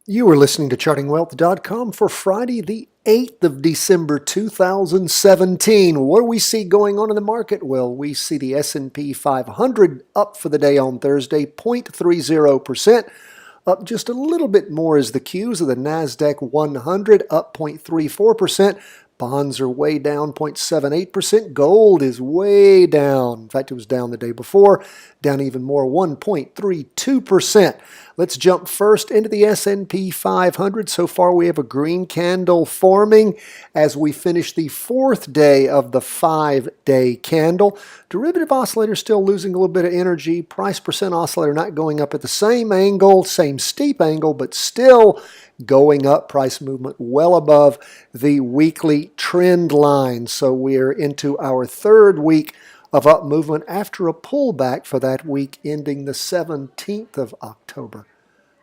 You are listening to chartingwealth.com for Friday, the 8th of December, 2017. What do we see going on in the market? Well, we see the S&P 500 up for the day on Thursday, 0.30%. Up just a little bit more as the Qs of the Nasdaq 100, up 0.34%. Bonds are way down 0.78%. Gold is way down. In fact, it was down the day before, down even more, 1.32%. Let's jump first into the S&P 500. So far, we have a green candle forming as we finish the fourth day of the 5-day candle. Derivative oscillator still losing a little bit of energy. Price percent oscillator not going up at the same angle, same steep angle, but still going up. Price movement well above the weekly trend line. So we're into our third week of up movement after a pullback for that week ending the 17th of October.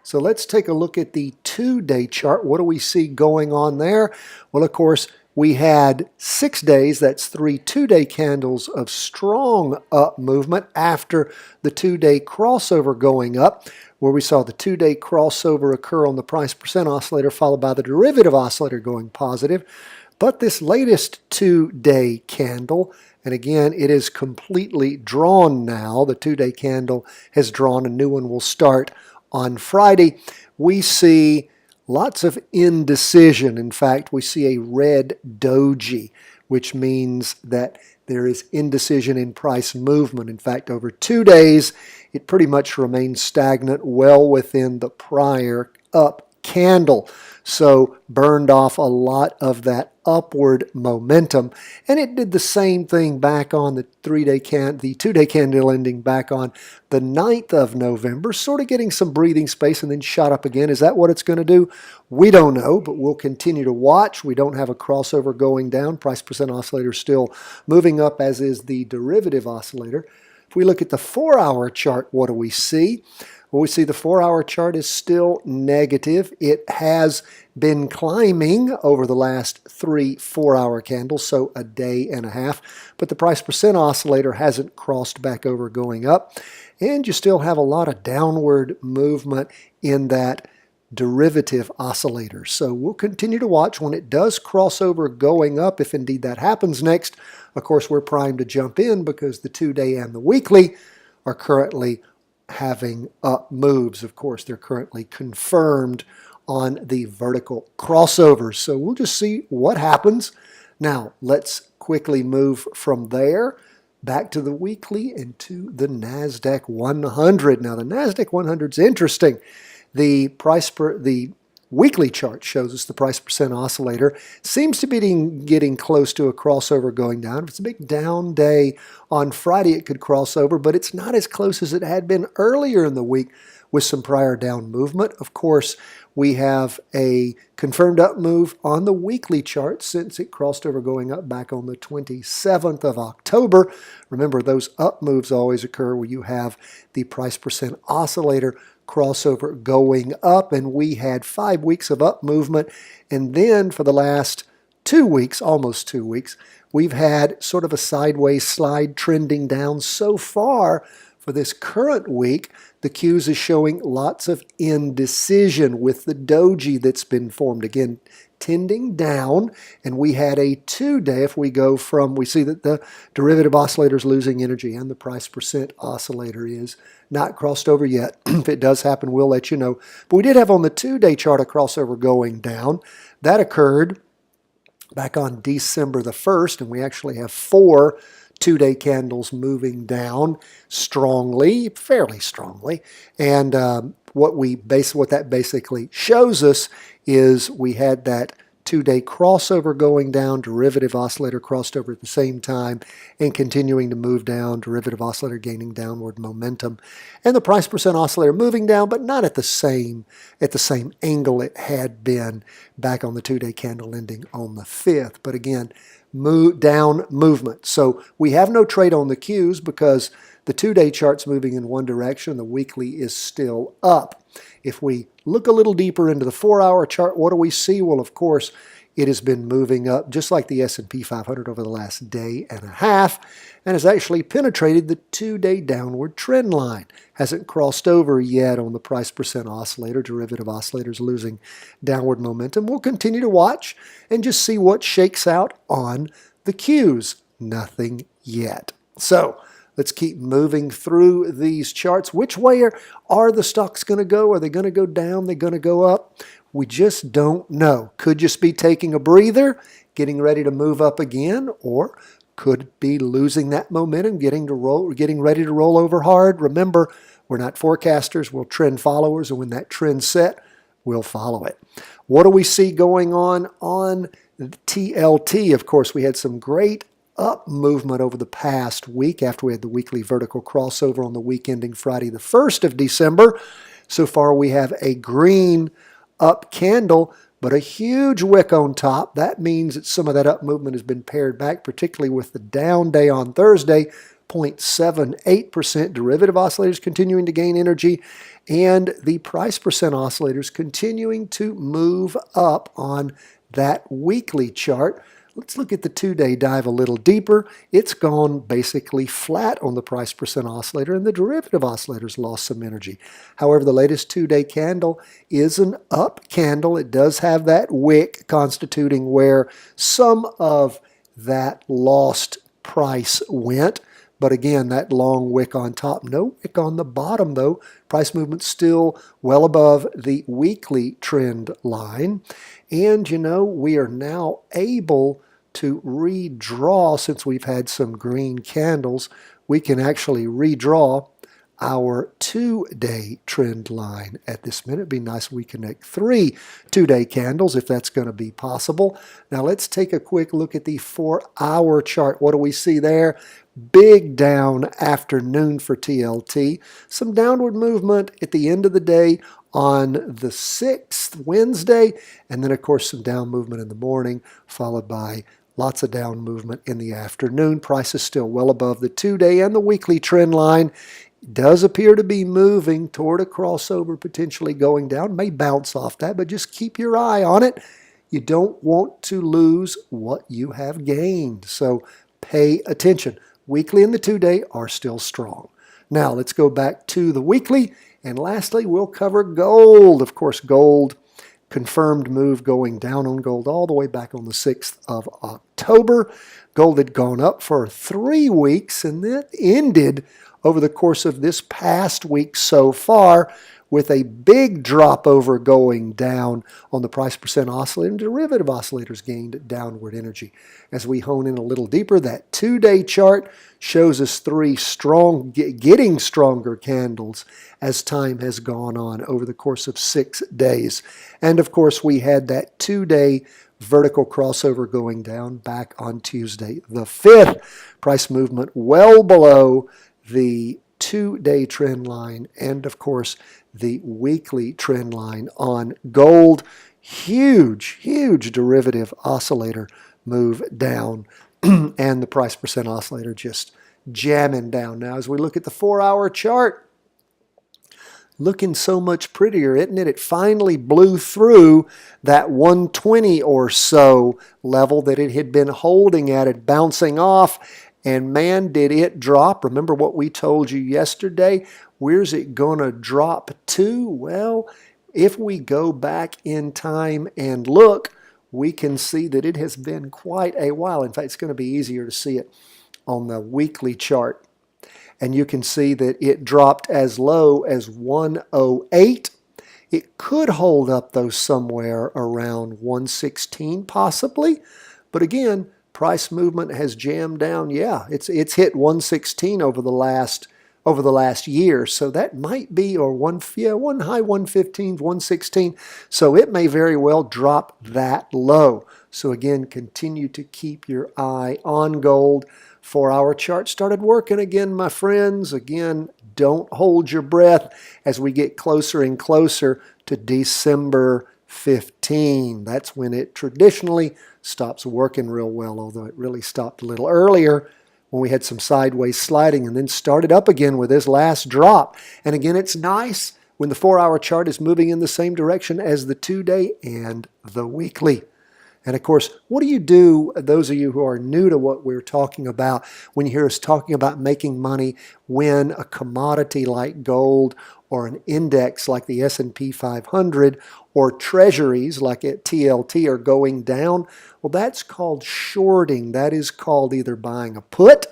So let's take a look at the 2-day chart. What do we see going on there? Well, of course, we had 6 days, that's 3 2-day candles of strong up movement after the 2-day crossover going up, where we saw the 2-day crossover occur on the price percent oscillator, followed by the derivative oscillator going positive. But this latest 2-day candle, and again, it is completely drawn now. The 2-day candle has drawn. A new one will start on Friday. We see lots of indecision. In fact, we see a red doji, which means that there is indecision in price movement. In fact, over 2 days, it pretty much remains stagnant, well within the prior up candle. So burned off a lot of that upward momentum. And it did the same thing back on the 2-day candle ending back on the 9th of November, sort of getting some breathing space and then shot up again. Is that what it's going to do? We don't know, but we'll continue to watch. We don't have a crossover going down. Price percent oscillator still moving up, as is the derivative oscillator. If we look at the 4-hour chart, what do we see? Well, we see the 4-hour chart is still negative. It has been climbing over the last 3 4-hour candles, so a day and a half. But the price percent oscillator hasn't crossed back over going up. And you still have a lot of downward movement in that derivative oscillator. So we'll continue to watch when it does cross over going up, if indeed that happens next. Of course, we're primed to jump in because the 2-day and the weekly are currently having up moves. Of course, they're currently confirmed on the vertical crossovers. So we'll just see what happens. Now, let's quickly move from there back to the weekly and to the Nasdaq 100. Now, the Nasdaq 100 is interesting. The weekly chart shows us the price percent oscillator seems to be getting close to a crossover going down. If it's a big down day on Friday, it could cross over, but it's not as close as it had been earlier in the week with some prior down movement. Of course, we have a confirmed up move on the weekly chart since it crossed over going up back on the 27th of October. Remember, those up moves always occur where you have the price percent oscillator crossover going up, and we had 5 weeks of up movement, and then for the last 2 weeks, almost 2 weeks, we've had sort of a sideways slide trending down. So far for this current week, the Qs is showing lots of indecision with the doji that's been formed. Again, tending down, and we had a 2-day. If we go from, we see that the derivative oscillator is losing energy and the price percent oscillator is not crossed over yet. If it does happen, we'll let you know. But we did have on the 2-day chart a crossover going down. That occurred back on December the 1st, and we actually have 4 2-day candles moving down strongly, fairly strongly. And what that basically shows us is we had that 2-day crossover going down, derivative oscillator crossed over at the same time and continuing to move down, derivative oscillator gaining downward momentum, and the price percent oscillator moving down, but not at the same angle it had been back on the 2-day candle ending on the 5th. But again, down movement. So we have no trade on the Qs because the 2-day chart's moving in one direction, the weekly is still up. If we look a little deeper into the 4-hour chart, what do we see? Well, of course, it has been moving up just like the S&P 500 over the last day and a half, and has actually penetrated the 2-day downward trend line. Hasn't crossed over yet on the price percent oscillator. Derivative oscillators losing downward momentum. We'll continue to watch and just see what shakes out on the Qs. Nothing yet. So let's keep moving through these charts. Which way are the stocks going to go? Are they going to go down? Are they going to go up? We just don't know. Could just be taking a breather, getting ready to move up again, or could be losing that momentum, getting ready to roll over hard. Remember, we're not forecasters, we're trend followers, and when that trend's set, we'll follow it. What do we see going on TLT? Of course, we had some great up movement over the past week after we had the weekly vertical crossover on the week ending Friday the 1st of December. So far, we have a green up candle, but a huge wick on top. That means that some of that up movement has been pared back, particularly with the down day on Thursday. 0.78% derivative oscillators continuing to gain energy, and the price percent oscillators continuing to move up on that weekly chart. Let's look at the 2-day dive a little deeper. It's gone basically flat on the price percent oscillator, and the derivative oscillators lost some energy. However, the latest 2-day candle is an up candle. It does have that wick constituting where some of that lost price went. But again, that long wick on top, no wick on the bottom though. Price movement still well above the weekly trend line. And you know, we are now able to redraw, since we've had some green candles, we can actually redraw our 2-day trend line at this minute. It'd be nice if we connect 3 2-day candles if that's going to be possible. Now let's take a quick look at the 4-hour chart. What do we see there? Big down afternoon for TLT. Some downward movement at the end of the day on the 6th, Wednesday, and then of course some down movement in the morning, followed by lots of down movement in the afternoon. Price is still well above the 2-day and the weekly trend line. Does appear to be moving toward a crossover, potentially going down. May bounce off that, but just keep your eye on it. You don't want to lose what you have gained, so pay attention. Weekly and the 2-day are still strong. Now let's go back to the weekly, and lastly we'll cover gold. Of course, gold, confirmed move going down on gold all the way back on the 6th of October. Gold had gone up for 3 weeks and then ended over the course of this past week so far with a big drop over going down on the price percent oscillator, and derivative oscillators gained downward energy. As we hone in a little deeper, that 2-day chart shows us 3 strong, getting stronger candles as time has gone on over the course of 6 days. And of course, we had that 2-day vertical crossover going down back on Tuesday the 5th. Price movement well below the 2-day trend line, and of course the weekly trend line on gold. Huge derivative oscillator move down and the price percent oscillator just jamming down. Now as we look at the 4-hour chart, looking so much prettier, isn't it? It finally blew through that 120 or so level that it had been holding at, it bouncing off. And man, did it drop. Remember what we told you yesterday? Where's it going to drop to? Well, if we go back in time and look, we can see that it has been quite a while. In fact, it's going to be easier to see it on the weekly chart. And you can see that it dropped as low as 108. It could hold up, though, somewhere around 116 possibly. But again, price movement has jammed down. Yeah, it's hit 116 over the last year. So that might be, or one high 115, 116. So it may very well drop that low. So again, continue to keep your eye on gold. 4-hour chart started working again, my friends. Again, don't hold your breath as we get closer and closer to December 15. That's when it traditionally stops working real well, although it really stopped a little earlier when we had some sideways sliding and then started up again with this last drop. And again, it's nice when the 4-hour chart is moving in the same direction as the 2-day and the weekly. And of course, what do you do, those of you who are new to what we're talking about, when you hear us talking about making money when a commodity like gold or an index like the S&P 500 or treasuries like at TLT are going down? Well, that's called shorting. That is called either buying a put,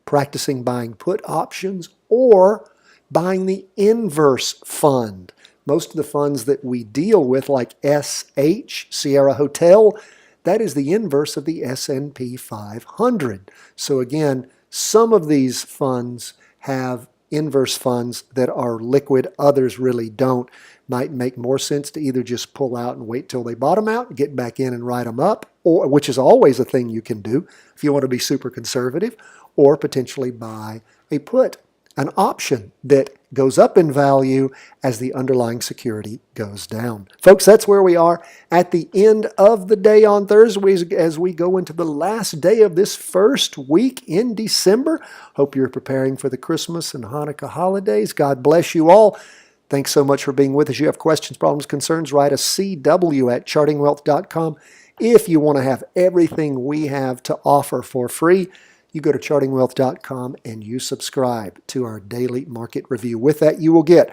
practicing buying put options, or buying the inverse fund. Most of the funds that we deal with, like SH, Sierra Hotel, that is the inverse of the S&P 500. So again, some of these funds have inverse funds that are liquid, others really don't. Might make more sense to either just pull out and wait till they bottom out, get back in and write them up, or which is always a thing you can do if you want to be super conservative, or potentially buy a put, an option that goes up in value as the underlying security goes down. Folks, that's where we are at the end of the day on Thursday as we go into the last day of this first week in December. Hope you're preparing for the Christmas and Hanukkah holidays. God bless you all. Thanks so much for being with us. You have questions, problems, concerns, write us cw@chartingwealth.com. If you want to have everything we have to offer for free, you go to chartingwealth.com and you subscribe to our daily market review. With that, you will get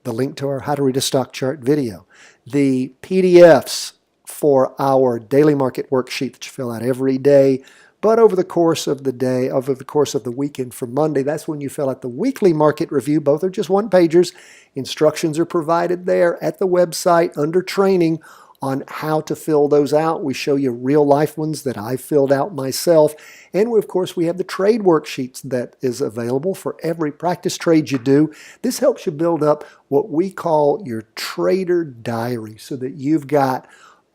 the link to our How to Read a Stock Chart video, the PDFs for our daily market worksheet that you fill out every day. But over the course of the day, over the course of the weekend for Monday, that's when you fill out the weekly market review. Both are just one-pagers. Instructions are provided there at the website under training on how to fill those out. We show you real-life ones that I filled out myself. And of course, we have the trade worksheets that is available for every practice trade you do. This helps you build up what we call your trader diary so that you've got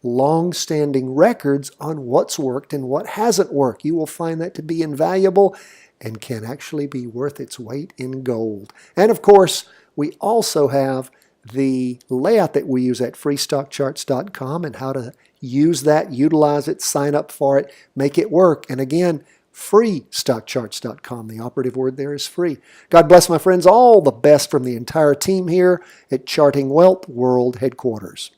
long-standing records on what's worked and what hasn't worked. You will find that to be invaluable and can actually be worth its weight in gold. And of course, we also have the layout that we use at freestockcharts.com and how to use that, utilize it, sign up for it, make it work. And again, freestockcharts.com. The operative word there is free. God bless, my friends. All the best from the entire team here at Charting Wealth World Headquarters.